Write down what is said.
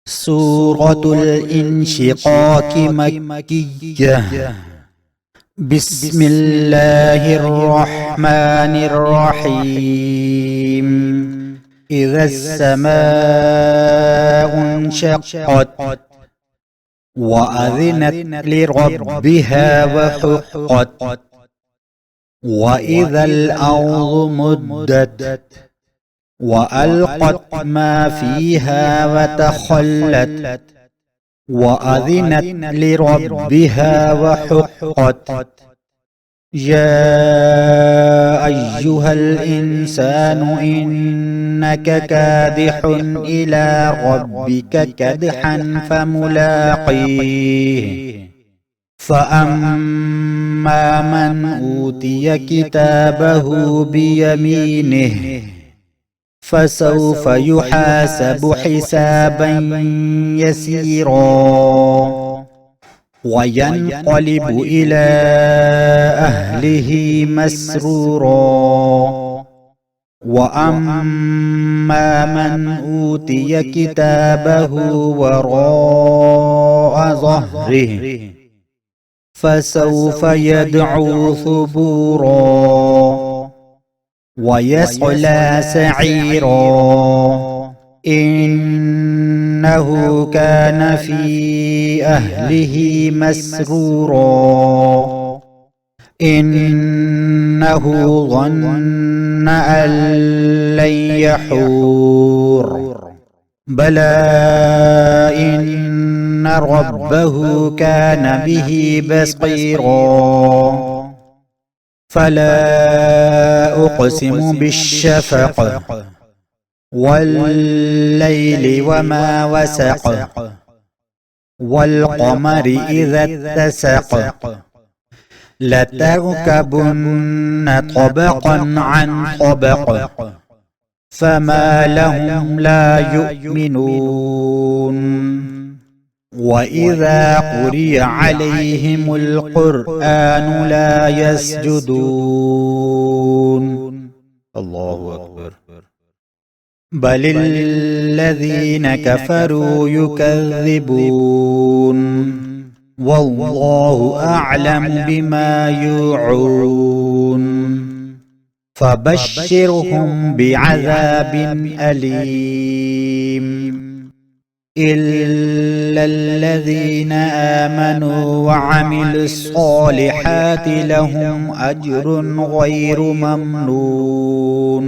سورة الانشقاق مكية. بسم الله الرحمن الرحيم. إذا السماء انشقت وأذنت لربها وحقت وإذا الأرض مدت وألقت ما فيها وتخلت وأذنت لربها وحقت. يا أيها الإنسان إنك كادح إلى ربك كدحا فملاقيه. فأما من أوتي كتابه بيمينه فسوف يحاسب حسابا يسيرا وينقلب إلى أهله مسرورا. وأما من أوتي كتابه وراء ظهره فسوف يدعو ثبورا ويصلى سعيرا. إنه كان في أهله مسرورا. إنه ظن أن لن يحور. بلى إن ربه كان به بصيرا. فلا أقسم بالشفق والليل وما وسق والقمر إذا اتسق. لتركبن طبقا عن طبق فما لهم لا يؤمنون. وإذا قرئ عليهم القرآن لا يسجدون. الله أكبر. بل الذين كفروا يكذبون والله أعلم بما يوعون. فبشرهم بعذاب أليم إلا الذين آمنوا وعملوا الصالحات لهم أجر غير ممنون.